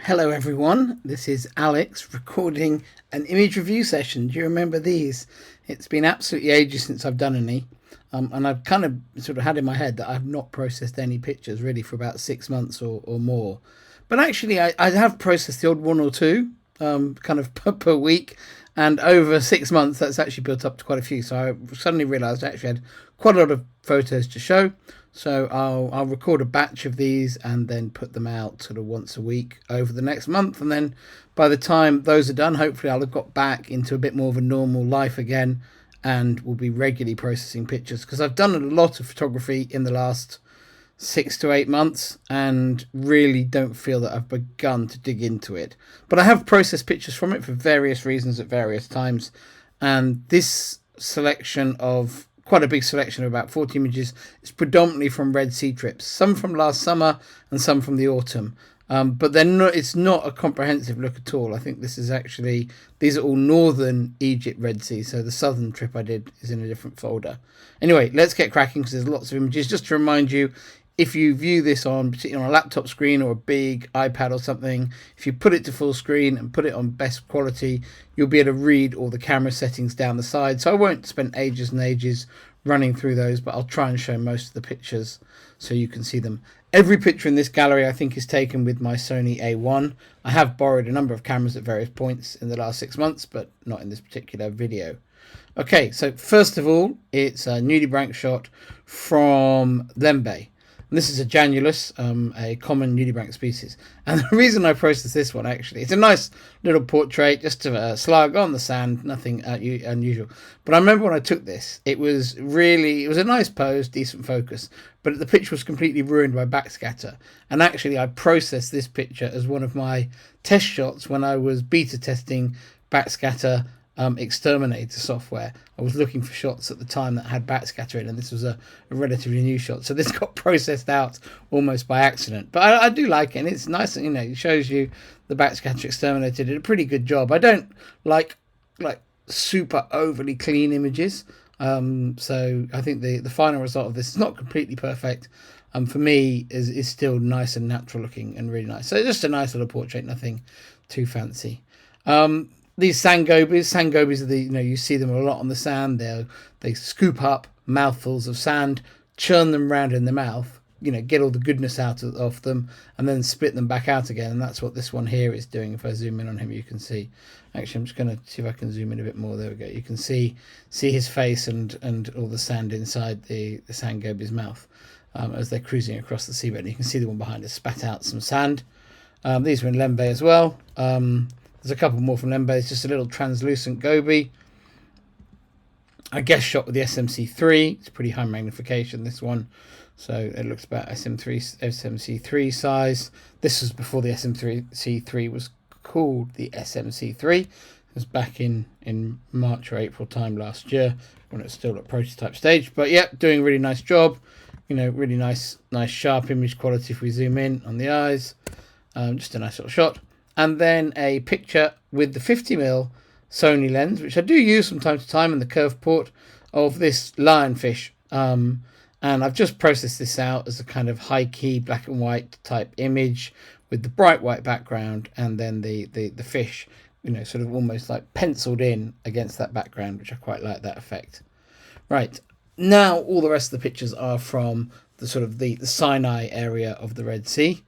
Hello everyone, this is Alex recording an image review session. Do you remember these? It's been absolutely ages since I've done any, and I've kind of sort of had in my head that I've not processed any pictures really for about 6 months or more. But actually I have processed the odd one or two, kind of per week, and over 6 months that's actually built up to quite a few. So I suddenly realised I actually had quite a lot of photos to show. So I'll record a batch of these and then put them out sort of once a week over the next month, and then by the time those are done, hopefully I'll have got back into a bit more of a normal life again, and will be regularly processing pictures because I've done a lot of photography in the last 6 to 8 months and really don't feel that I've begun to dig into it. But I have processed pictures from it for various reasons at various times, and this selection of quite a big selection of about 40 images is predominantly from Red Sea trips, some from last summer and some from the autumn. But they're not, it's not a comprehensive look at all. I think this is actually, these are all northern Egypt Red Sea, so the southern trip I did is in a different folder. Anyway, let's get cracking because there's lots of images. Just to remind you, if you view this on, particularly on a laptop screen or a big iPad or something, if you put it to full screen and put it on best quality, you'll be able to read all the camera settings down the side. So I won't spend ages and ages running through those, but I'll try and show most of the pictures so you can see them. Every picture in this gallery I think is taken with my Sony A1. I have borrowed a number of cameras at various points in the last 6 months, but not in this particular video. Okay, so first of all, it's a nudibranch shot from Lembe. And this is a Janulus, a common nudibranch species. And the reason I processed this one, actually, it's a nice little portrait, just of a slug on the sand, nothing unusual. But I remember when I took this, it was a nice pose, decent focus, but the picture was completely ruined by backscatter. And actually, I processed this picture as one of my test shots when I was beta testing backscatter exterminator software. I was looking for shots at the time that had backscatter in, and this was a relatively new shot, so this got processed out almost by accident. But I do like it, and it's nice. It shows you the backscatter exterminator did a pretty good job. I don't like super overly clean images, so I think the final result of this is not completely perfect. For me, is still nice and natural looking and really nice. So just a nice little portrait, nothing too fancy. These sangobis are you see them a lot on the sand. They scoop up mouthfuls of sand, churn them round in the mouth, get all the goodness out of them, and then spit them back out again. And that's what this one here is doing. If I zoom in on him, you can see. Actually, I'm just going to see if I can zoom in a bit more. There we go. You can see his face and all the sand inside the sangobi's mouth as they're cruising across the seabed. You can see the one behind us spat out some sand. These were in Lembe as well. There's a couple more from Lembe. It's just a little translucent goby. I guess shot with the SMC3. It's pretty high magnification, this one. So it looks about SMC3 size. This was before the SMC3 was called the SMC3. It was back in March or April time last year when it was still at prototype stage. But yeah, doing a really nice job. Really nice sharp image quality if we zoom in on the eyes. Just a nice little shot. And then a picture with the 50mm Sony lens, which I do use from time to time in the curve port, of this lionfish. And I've just processed this out as a kind of high-key black and white type image with the bright white background, and then the fish, sort of almost like penciled in against that background, which I quite like that effect. Right, now all the rest of the pictures are from the sort of the Sinai area of the Red Sea.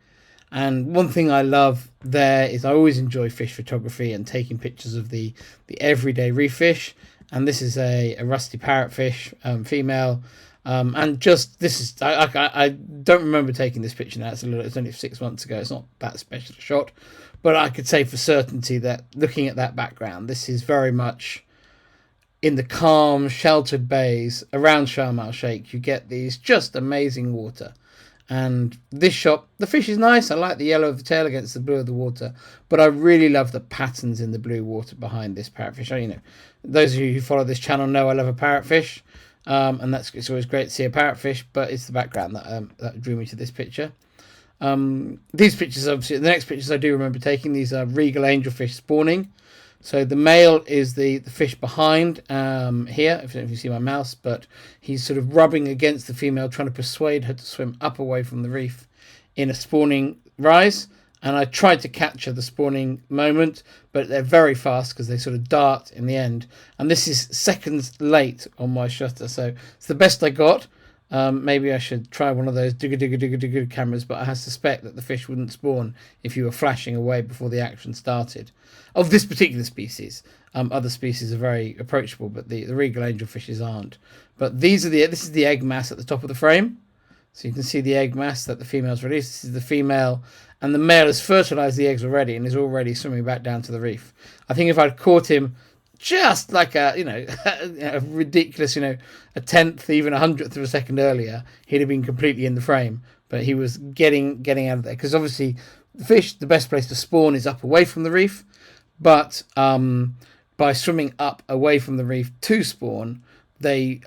And one thing I love there is I always enjoy fish photography and taking pictures of the everyday reef fish. And this is a rusty parrotfish, female. And just this is I don't remember taking this picture now. It's only 6 months ago. It's not that special a shot, but I could say for certainty that looking at that background, this is very much in the calm, sheltered bays around Sharm el Sheikh. You get these just amazing water. And this shot, the fish is nice. I like the yellow of the tail against the blue of the water, but I really love the patterns in the blue water behind this parrotfish. Those of you who follow this channel know I love a parrotfish, and it's always great to see a parrotfish. But it's the background that drew me to this picture. These pictures, obviously, the next pictures I do remember taking. These are regal angelfish spawning. So the male is the fish behind here, if you see my mouse, but he's sort of rubbing against the female, trying to persuade her to swim up away from the reef in a spawning rise. and I tried to capture the spawning moment, but they're very fast because they sort of dart in the end. And this is seconds late on my shutter, so it's the best I got. Maybe I should try one of those digga cameras, but I suspect that the fish wouldn't spawn if you were flashing away before the action started. Of this particular species, other species are very approachable, but the regal angelfishes aren't. But this is the egg mass at the top of the frame. So you can see the egg mass that the female's released. This is the female, and the male has fertilized the eggs already and is already swimming back down to the reef. I think if I'd caught him just like a a ridiculous a tenth, even 100th of a second earlier, he'd have been completely in the frame. But he was getting out of there, because obviously the fish, the best place to spawn is up away from the reef, but by swimming up away from the reef to spawn, they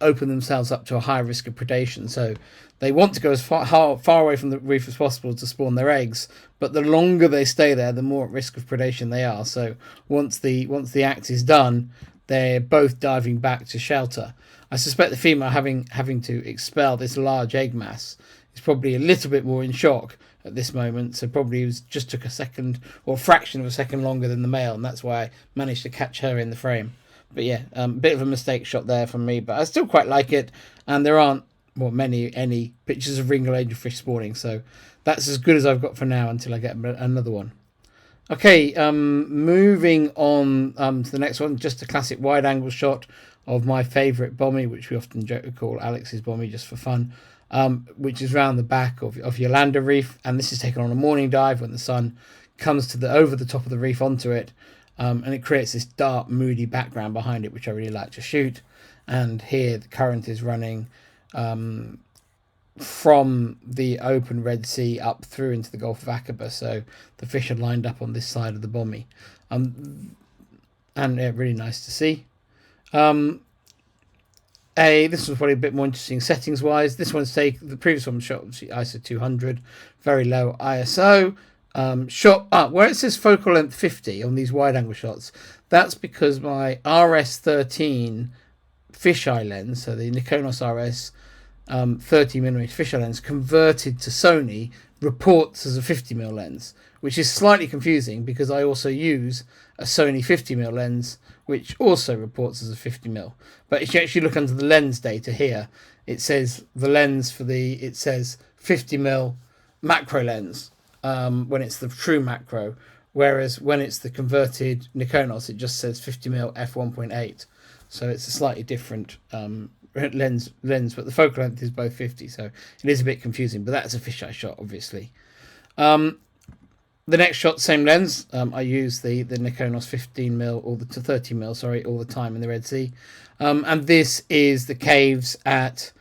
open themselves up to a high risk of predation. So they want to go as far away from the reef as possible to spawn their eggs, but the longer they stay there, the more at risk of predation they are. So once the act is done, they're both diving back to shelter. I suspect the female, having to expel this large egg mass, is probably a little bit more in shock at this moment, so probably it just took a second or a fraction of a second longer than the male, and that's why I managed to catch her in the frame. But yeah, a bit of a mistake shot there from me, but I still quite like it, and there aren't any pictures of regal angelfish spawning, so that's as good as I've got for now until I get another one. Okay, moving on to the next one, just a classic wide angle shot of my favourite bommy, which we often joke to call Alex's bommy just for fun, which is round the back of Yolanda Reef, and this is taken on a morning dive when the sun comes over the top of the reef onto it. And it creates this dark, moody background behind it, which I really like to shoot. And here the current is running from the open Red Sea up through into the Gulf of Aqaba. So the fish are lined up on this side of the bommy. And really nice to see. This was probably a bit more interesting settings-wise. This one's the previous one was shot ISO 200, very low ISO. Shot where it says focal length 50 on these wide angle shots, that's because my RS13 fisheye lens, so the Nikonos RS 30mm fisheye lens converted to Sony, reports as a 50mm lens, which is slightly confusing because I also use a Sony 50mm lens which also reports as a 50mm. But if you actually look under the lens data here, it says the lens it says 50mm macro lens, when it's the true macro, whereas when it's the converted Nikonos, it just says 50mm f1.8. So it's a slightly different lens, but the focal length is both 50, so it is a bit confusing. But that's a fisheye shot, obviously. The next shot, same lens. I use the Nikonos 15mm or the 30mm, all the time in the Red Sea. And this is the caves at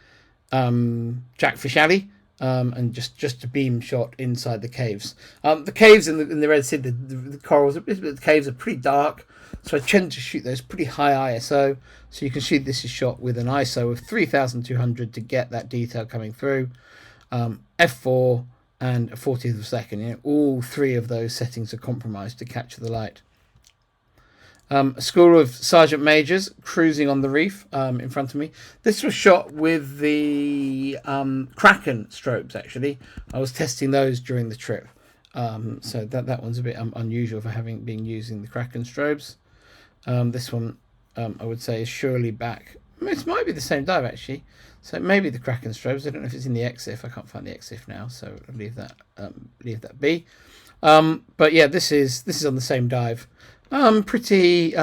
Jackfish Alley. And just a beam shot inside the caves. The caves in the Red Sea, the corals, the caves are pretty dark, so I tend to shoot those pretty high ISO. So you can see this is shot with an ISO of 3200 to get that detail coming through. F4 and a 40th of a second. All three of those settings are compromised to capture the light. A school of sergeant majors cruising on the reef in front of me. This was shot with the Kraken strobes, actually. I was testing those during the trip. So that one's a bit unusual for having been using the Kraken strobes. This one, I would say, is surely back. It might be the same dive, actually. So it may be the Kraken strobes. I don't know if it's in the EXIF. I can't find the EXIF now, so I'll leave that be. But yeah, this is on the same dive. Pretty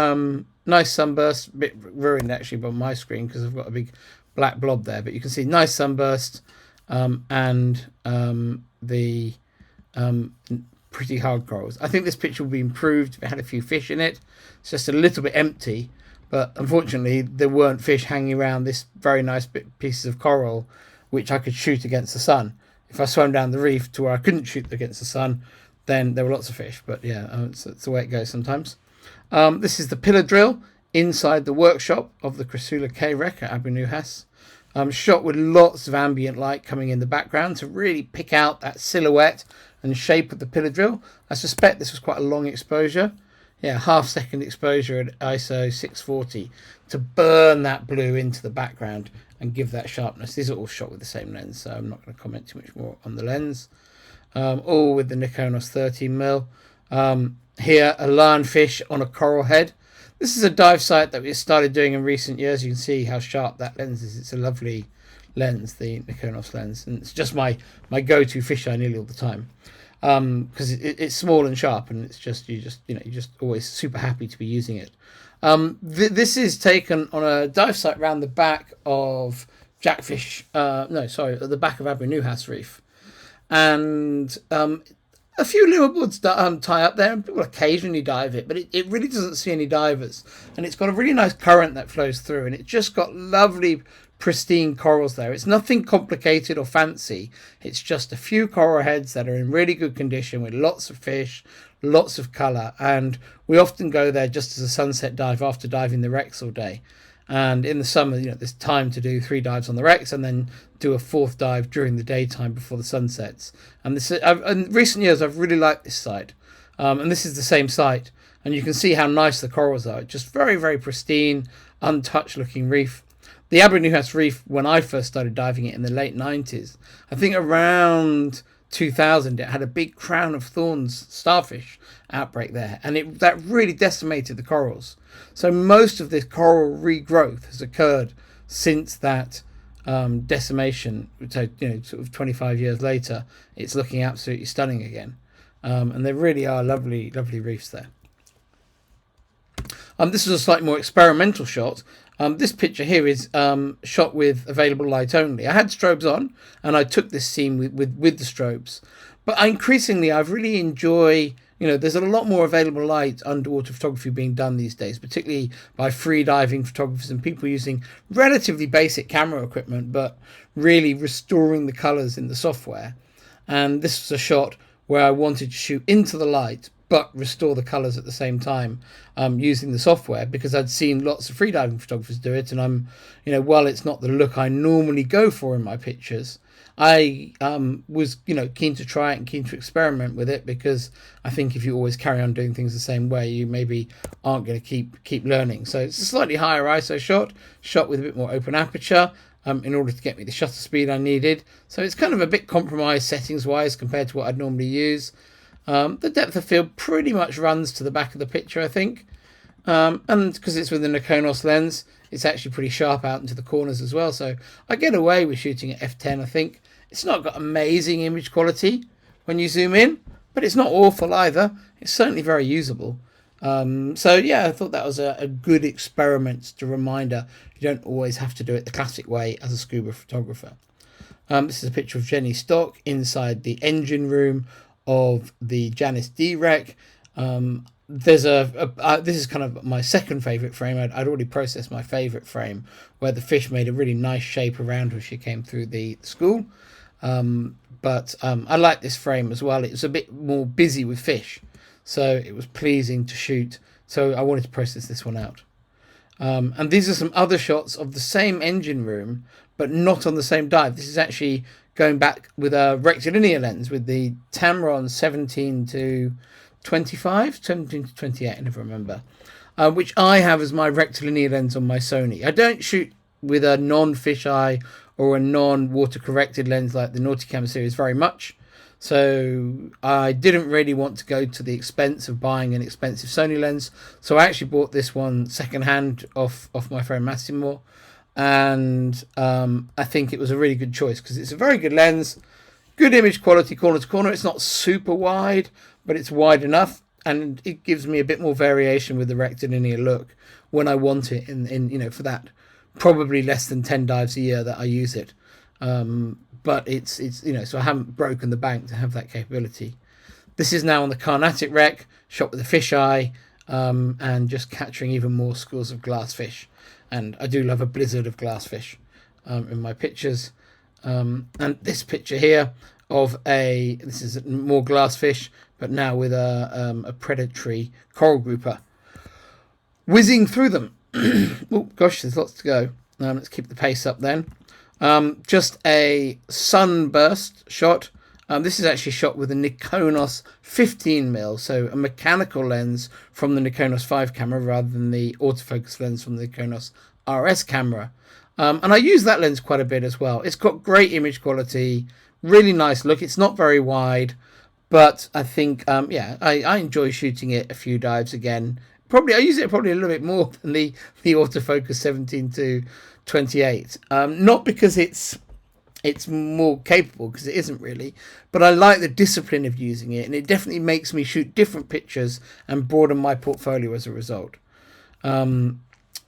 nice sunburst, a bit ruined actually by my screen because I've got a big black blob there, but you can see nice sunburst, and the pretty hard corals. I think this picture would be improved if it had a few fish in it. It's just a little bit empty, but unfortunately there weren't fish hanging around this very nice pieces of coral which I could shoot against the sun. If I swam down the reef to where I couldn't shoot against the sun, then there were lots of fish. But yeah, it's the way it goes sometimes. This is the pillar drill inside the workshop of the Chrysula K wreck at Abu Nuhas. Shot with lots of ambient light coming in the background to really pick out that silhouette and shape of the pillar drill. I suspect this was quite a long exposure. Yeah, half-second exposure at ISO 640 to burn that blue into the background and give that sharpness. These are all shot with the same lens, so I'm not going to comment too much more on the lens. all with the Nikonos 13mm. Here, a lionfish on a coral head. This is a dive site that we started doing in recent years. You can see how sharp that lens is. It's a lovely lens, the Nikonos lens, and it's just my go-to fisheye nearly all the time, because it's small and sharp, and it's just you're just always super happy to be using it. This is taken on a dive site around the back of Jackfish. No, sorry, at the back of Abu Nuhas Reef, and a few liverboards tie up there, and people occasionally dive it, but it really doesn't see any divers. And it's got a really nice current that flows through, and it's just got lovely, pristine corals there. It's nothing complicated or fancy. It's just a few coral heads that are in really good condition with lots of fish, lots of colour. And we often go there just as a sunset dive after diving the wrecks all day. And in the summer, there's time to do 3 dives on the wrecks and then do a 4th dive during the daytime before the sun sets. And in recent years, I've really liked this site. And this is the same site. And you can see how nice the corals are. Just very, very pristine, untouched looking reef. The Abu Nuhas Reef, when I first started diving it in the late 90s, I think around 2000, it had a big crown of thorns starfish outbreak there, and that really decimated the corals. So most of this coral regrowth has occurred since that decimation. So sort of 25 years later, it's looking absolutely stunning again, and there really are lovely, lovely reefs there. This is a slightly more experimental shot. This picture here is shot with available light only. I had strobes on, and I took this scene with the strobes. But increasingly, I really enjoy, there's a lot more available light underwater photography being done these days, particularly by free diving photographers and people using relatively basic camera equipment, but really restoring the colours in the software. And this was a shot where I wanted to shoot into the light, but restore the colours at the same time, using the software, because I'd seen lots of freediving photographers do it, and I'm, while it's not the look I normally go for in my pictures, I was, keen to try it and keen to experiment with it, because I think if you always carry on doing things the same way, you maybe aren't going to keep learning. So it's a slightly higher ISO shot with a bit more open aperture, in order to get me the shutter speed I needed. So it's kind of a bit compromised settings-wise compared to what I'd normally use. The depth of field pretty much runs to the back of the picture, I think. And because it's with the Nikonos lens, it's actually pretty sharp out into the corners as well. So I get away with shooting at f10, I think. It's not got amazing image quality when you zoom in, but it's not awful either. It's certainly very usable. So yeah, I thought that was a good experiment, to reminder you don't always have to do it the classic way as a scuba photographer. This is a picture of Jenny Stock inside the engine room of the Janice D wreck. This is kind of my second favourite frame. I'd already processed my favourite frame, where the fish made a really nice shape around her as she came through the school. But I like this frame as well. It was a bit more busy with fish, so it was pleasing to shoot. So I wanted to process this one out. And these are some other shots of the same engine room, but not on the same dive. This is actually going back with a rectilinear lens with the Tamron 17 to 25, 17 to 28, I never remember, which I have as my rectilinear lens on my Sony. I don't shoot with a non-fisheye or a non-water corrected lens like the Nauticam series very much, so I didn't really want to go to the expense of buying an expensive Sony lens, so I actually bought this one second hand off my friend Massimo. And I think it was a really good choice, because it's a very good lens, good image quality corner to corner. It's not super wide, but it's wide enough, and it gives me a bit more variation with the rectilinear look when I want it in for that probably less than 10 dives a year that I use it. But it's so I haven't broken the bank to have that capability. This is now on the Carnatic wreck, shot with a fisheye, and just capturing even more schools of glassfish. And I do love a blizzard of glassfish in my pictures. And this picture here of this is more glassfish, but now with a predatory coral grouper whizzing through them. Oh gosh, there's lots to go. Let's keep the pace up then. Just a sunburst shot. This is actually shot with a Nikonos 15mm, so a mechanical lens from the Nikonos 5 camera rather than the autofocus lens from the Nikonos RS camera. And I use that lens quite a bit as well. It's got great image quality, Really nice look. It's not very wide, but I think yeah, I enjoy shooting it a few dives again. Probably I use it probably a little bit more than the autofocus 17 to 28. Not because it's more capable, because it isn't really, but I like the discipline of using it, and it definitely makes me shoot different pictures and broaden my portfolio as a result.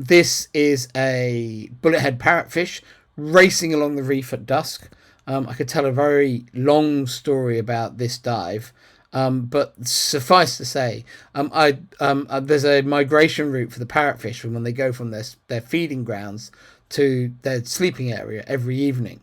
This is a bullethead parrotfish racing along the reef at dusk. I could tell a very long story about this dive, but suffice to say, there's a migration route for the parrotfish from when they go from their feeding grounds to their sleeping area every evening.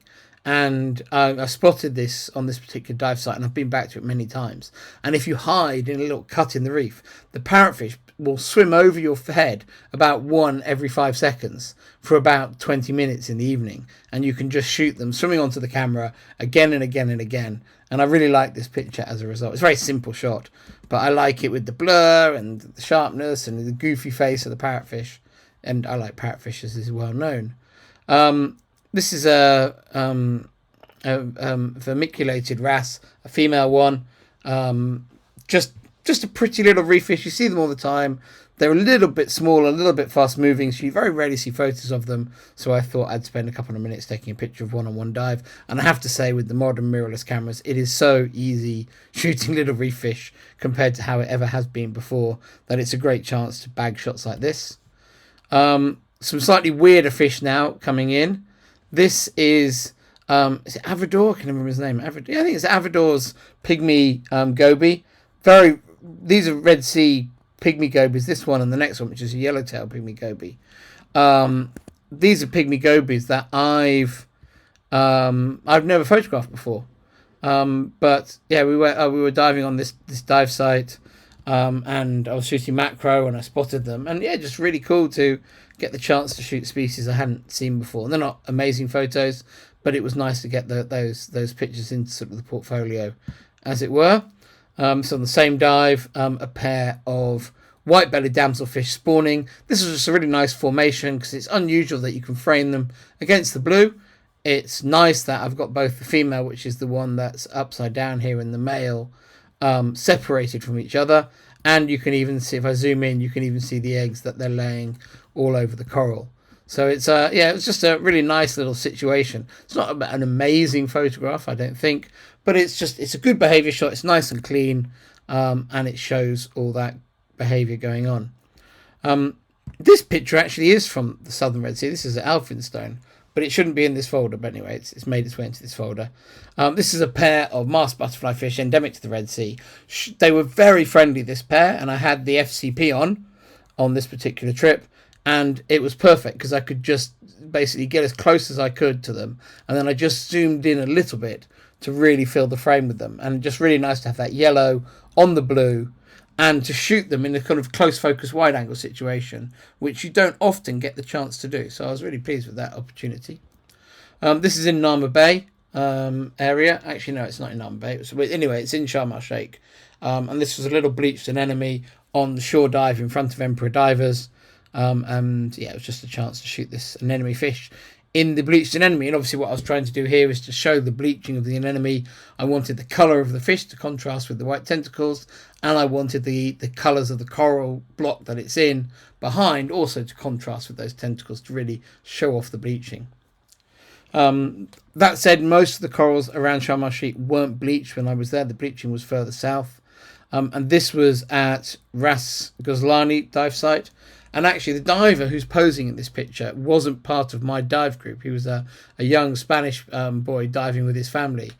And I spotted this on this particular dive site, and I've been back to it many times. And if you hide in a little cut in the reef, the parrotfish will swim over your head about one every 5 seconds for about 20 minutes in the evening, and you can just shoot them swimming onto the camera again and again and again. And I really like this picture as a result. It's a very simple shot, but I like it with the blur and the sharpness and the goofy face of the parrotfish, and I like parrotfish, as is well known. This is a vermiculated wrasse, a female one. Just a pretty little reef fish. You see them all the time. They're a little bit small, a little bit fast moving, so you very rarely see photos of them. So I thought I'd spend a couple of minutes taking a picture of one on one dive. And I have to say, with the modern mirrorless cameras, it is so easy shooting little reef fish compared to how it ever has been before, that it's a great chance to bag shots like this. Some slightly weirder fish now coming in. This is it Avador? I can't remember his name. Avador. Yeah, I think it's Avador's pygmy goby. These are Red Sea pygmy gobies. This one and the next one, which is a yellowtail pygmy goby. These are pygmy gobies that I've never photographed before. But yeah, we were diving on this dive site, and I was shooting macro, and I spotted them, and yeah, just really cool to get the chance to shoot species I hadn't seen before. And they're not amazing photos, but it was nice to get those pictures into sort of the portfolio, as it were. So on the same dive, a pair of white-bellied damselfish spawning. This is just a really nice formation because it's unusual that you can frame them against the blue. It's nice that I've got both the female, which is the one that's upside down here, and the male separated from each other. And you can even see, if I zoom in, you can even see the eggs that they're laying all over the coral. So it's yeah, it's just a really nice little situation. It's not an amazing photograph, I don't think, but it's a good behavior shot. It's nice and clean, and it shows all that behavior going on. This picture actually is from the Southern Red Sea. This is at Elphinstone, but it shouldn't be in this folder. But anyway, it's made its way into this folder. This is a pair of masked butterfly fish endemic to the Red Sea. They were very friendly, this pair, and I had the FCP on this particular trip, and it was perfect because I could just basically get as close as I could to them, and then I just zoomed in a little bit to really fill the frame with them. And just really nice to have that yellow on the blue, and to shoot them in a kind of close focus wide angle situation, which you don't often get the chance to do. So I was really pleased with that opportunity. This is in Nama Bay area. Actually, no, it's not in Nama Bay. Anyway, it's in Sharm el Sheikh. And this was a little bleached anemone on the shore dive in front of Emperor divers. And yeah, it was just a chance to shoot this anemone fish in the bleached anemone. And obviously what I was trying to do here is to show the bleaching of the anemone. I wanted the colour of the fish to contrast with the white tentacles, and I wanted the colours of the coral block that it's in behind also to contrast with those tentacles to really show off the bleaching. That said, most of the corals around Sharm el Sheikh weren't bleached when I was there. The bleaching was further south. And this was at Ras Ghazlani dive site. And actually, the diver who's posing in this picture wasn't part of my dive group. He was a young Spanish boy diving with his family.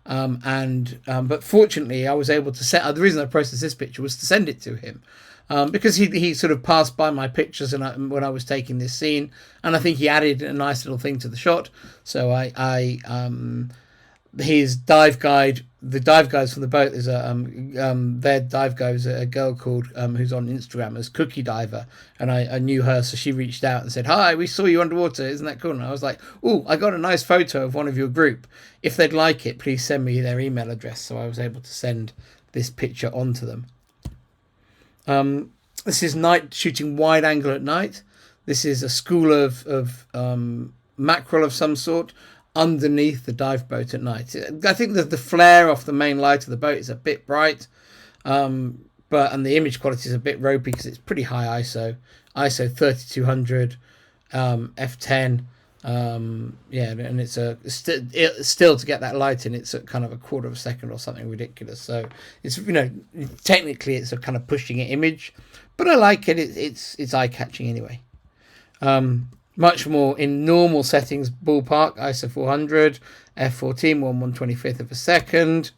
But fortunately, I was able to the reason I processed this picture was to send it to him. Because he sort of passed by my pictures when I was taking this scene. And I think he added a nice little thing to the shot. So his dive guide, the dive guides from the boat, there's their dive guide is a girl called who's on Instagram as Cookie Diver, and I knew her, so she reached out and said, "Hi, we saw you underwater, isn't that cool?" And I was like, "Oh, I got a nice photo of one of your group. If they'd like it, please send me their email address." So I was able to send this picture on to them. This is night shooting wide angle at night. This is a school of mackerel of some sort. underneath the dive boat at night. I think that the flare off the main light of the boat is a bit bright, and the image quality is a bit ropey because it's pretty high ISO 3200, f10. Yeah, and it's still to get that light in, it's at kind of a quarter of a second or something ridiculous. So it's, technically it's a kind of pushing it image, but I like it. It's eye catching anyway. Much more in normal settings, ballpark, ISO 400, f14, 1/125th of a second.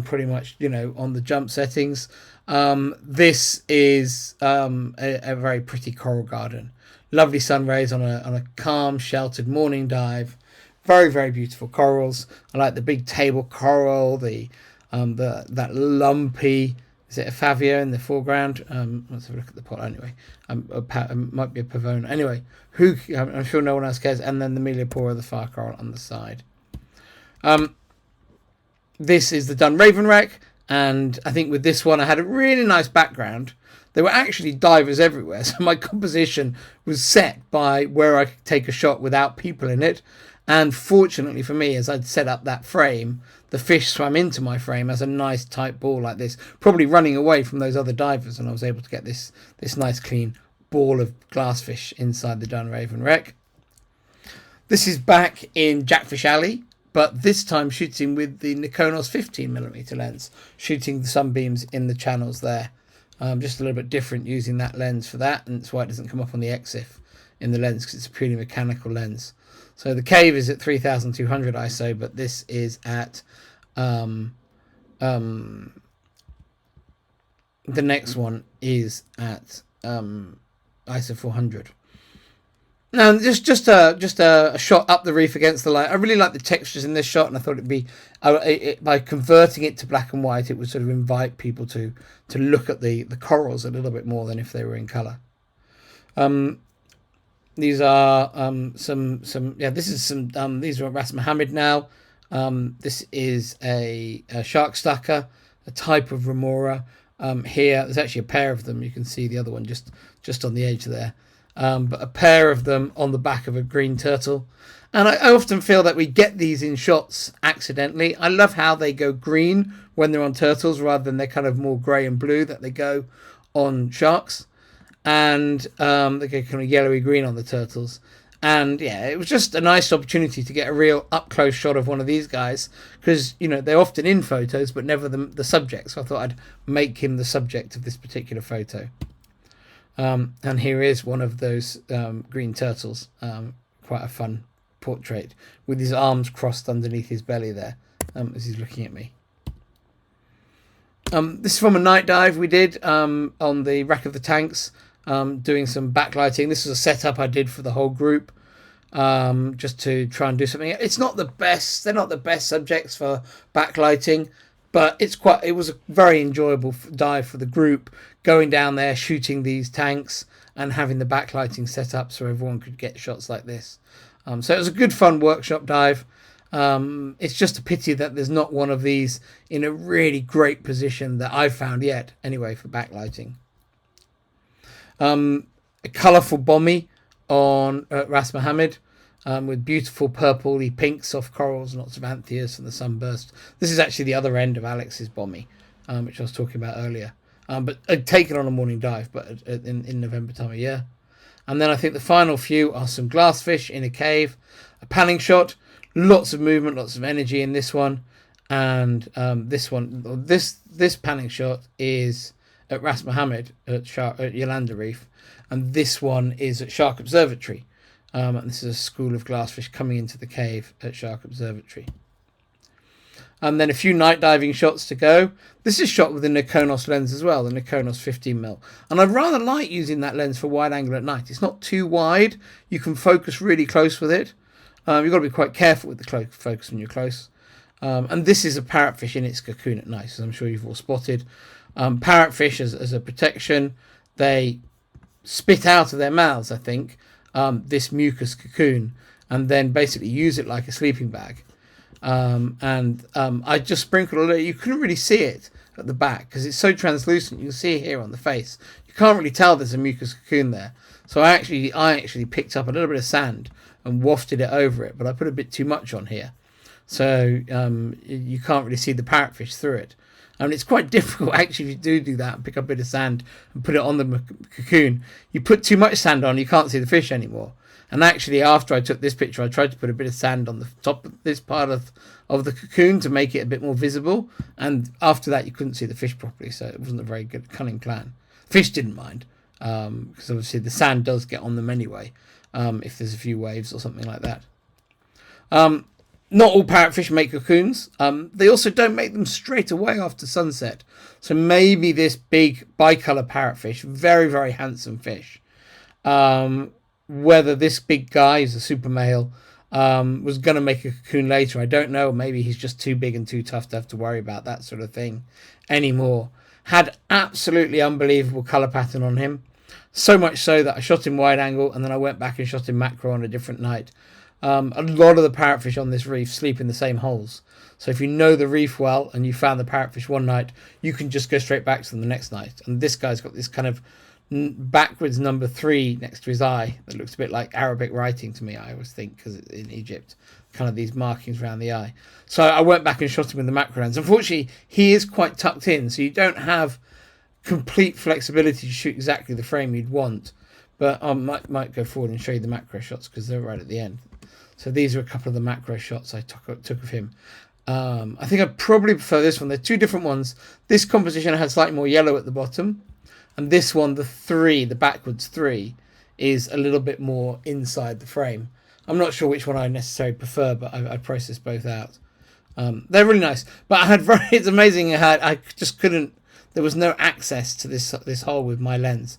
Pretty much, on the jump settings. This is a very pretty coral garden. Lovely sun rays on a calm, sheltered morning dive. Very, very beautiful corals. I like the big table coral, that lumpy. Is it a Favia in the foreground? Let's have a look at the pot anyway. It might be a Pavona. Anyway, I'm sure no one else cares. And then the Meliopora, the fire coral on the side. This is the Dun Raven wreck. And I think with this one, I had a really nice background. There were actually divers everywhere. So my composition was set by where I could take a shot without people in it. And fortunately for me, as I'd set up that frame, the fish swam into my frame as a nice tight ball like this, probably running away from those other divers, and I was able to get this nice clean ball of glassfish inside the Dun Raven wreck. This is back in Jackfish Alley, but this time shooting with the Nikonos 15mm lens, shooting the sunbeams in the channels there. Just a little bit different using that lens for that, and that's why it doesn't come up on the EXIF in the lens, because it's a purely mechanical lens. So the cave is at 3200 ISO, but this is at the next one is at ISO 400. Now, just a shot up the reef against the light. I really like the textures in this shot, and I thought it'd be by converting it to black and white, it would sort of invite people to look at the corals a little bit more than if they were in color. These are these are Ras Mohammed now. This is a shark stacker, a type of remora. Here there's actually a pair of them. You can see the other one just on the edge there. But a pair of them on the back of a green turtle. And I often feel that we get these in shots accidentally. I love how they go green when they're on turtles rather than they're kind of more grey and blue that they go on sharks. And they go kind of yellowy green on the turtles. And yeah, it was just a nice opportunity to get a real up close shot of one of these guys, because they're often in photos but never the subject. So I thought I'd make him the subject of this particular photo. And here is one of those green turtles. Quite a fun portrait with his arms crossed underneath his belly there, as he's looking at me. This is from a night dive we did on the wreck of the tanks, doing some backlighting. This is a setup I did for the whole group, just to try and do something. It's not the best. They're not the best subjects for backlighting, but it was a very enjoyable dive for the group, going down there, shooting these tanks and having the backlighting set up so everyone could get shots like this. So it was a good fun workshop dive. It's just a pity that there's not one of these in a really great position that I've found yet, anyway, for backlighting. A colourful bommy on Ras Mohammed, with beautiful purpley pink soft corals and lots of antheas from the sunburst. This is actually the other end of Alex's bommy, which I was talking about earlier. But taken on a morning dive, but in November time of year. And then I think the final few are some glassfish in a cave, a panning shot, lots of movement, lots of energy in this one. And this panning shot is at Ras Mohammed at Yolanda Reef, and this one is at Shark Observatory. And this is a school of glassfish coming into the cave at Shark Observatory. And then a few night diving shots to go. This is shot with the Nikonos lens as well, the Nikonos 15mm. And I rather like using that lens for wide angle at night. It's not too wide. You can focus really close with it. You've got to be quite careful with the focus when you're close. And this is a parrotfish in its cocoon at night, as I'm sure you've all spotted. Parrotfish, as a protection, they spit out of their mouths, I think, this mucus cocoon, and then basically use it like a sleeping bag. I just sprinkled a little. You couldn't really see it at the back because it's so translucent. You can see it here on the face. You can't really tell there's a mucus cocoon there. So I actually picked up a little bit of sand and wafted it over it, but I put a bit too much on here. So you can't really see the parrotfish through it. And it's quite difficult actually if you do that and pick up a bit of sand and put it on the cocoon. You put too much sand on, you can't see the fish anymore. And actually, after I took this picture, I tried to put a bit of sand on the top of this part of the cocoon to make it a bit more visible. And after that, you couldn't see the fish properly, so it wasn't a very good, cunning plan. Fish didn't mind, because obviously the sand does get on them anyway, if there's a few waves or something like that. Not all parrotfish make cocoons. They also don't make them straight away after sunset. So maybe this big bicolour parrotfish, very, very handsome fish, whether this big guy is a super male was going to make a cocoon later, I don't know. Maybe he's just too big and too tough to have to worry about that sort of thing anymore. Had absolutely unbelievable colour pattern on him. So much so that I shot him wide angle and then I went back and shot him macro on a different night. A lot of the parrotfish on this reef sleep in the same holes. So if you know the reef well and you found the parrotfish one night, you can just go straight back to them the next night. And this guy's got this kind of backwards number 3 next to his eye that looks a bit like Arabic writing to me, I always think, because in Egypt, kind of these markings around the eye. So I went back and shot him with the macro lens. Unfortunately, he is quite tucked in, so you don't have complete flexibility to shoot exactly the frame you'd want. But I might go forward and show you the macro shots because they're right at the end. So these are a couple of the macro shots I took of him. I think I probably prefer this one. They're two different ones. This composition has slightly more yellow at the bottom. And this one, the backwards 3, is a little bit more inside the frame. I'm not sure which one I necessarily prefer, but I processed both out. They're really nice. But it's amazing. I just couldn't, there was no access to this hole with my lens.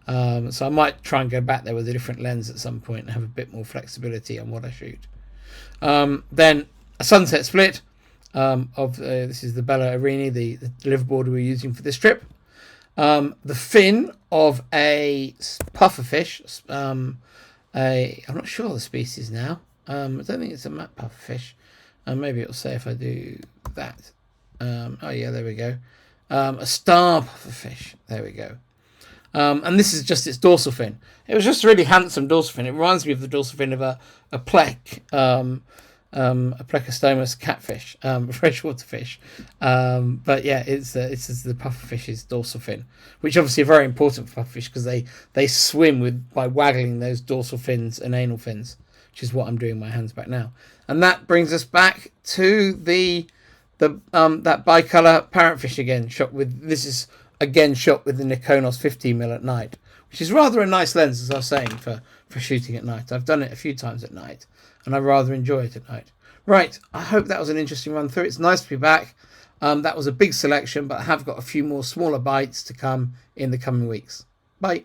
So I might try and go back there with a different lens at some point and have a bit more flexibility on what I shoot. Then a sunset split this is the Bella Arini, the liveaboard we were using for this trip. The fin of a pufferfish. I'm not sure of the species now. I don't think it's a matte pufferfish. Maybe it'll say if I do that. Oh yeah, there we go. A star pufferfish. There we go. And this is just its dorsal fin. It was just a really handsome dorsal fin. It reminds me of the dorsal fin of a plec, a plecostomus catfish, freshwater fish. But yeah, it's the pufferfish's dorsal fin, which obviously are very important for pufferfish because they swim by waggling those dorsal fins and anal fins, which is what I'm doing with my hands back now. And that brings us back to that bicolor parrotfish again. This is again shot with the Nikonos 15mm at night, which is rather a nice lens, as I was saying, for shooting at night. I've done it a few times at night, and I rather enjoy it at night. Right, I hope that was an interesting run through. It's nice to be back. That was a big selection, but I have got a few more smaller bites to come in the coming weeks. Bye.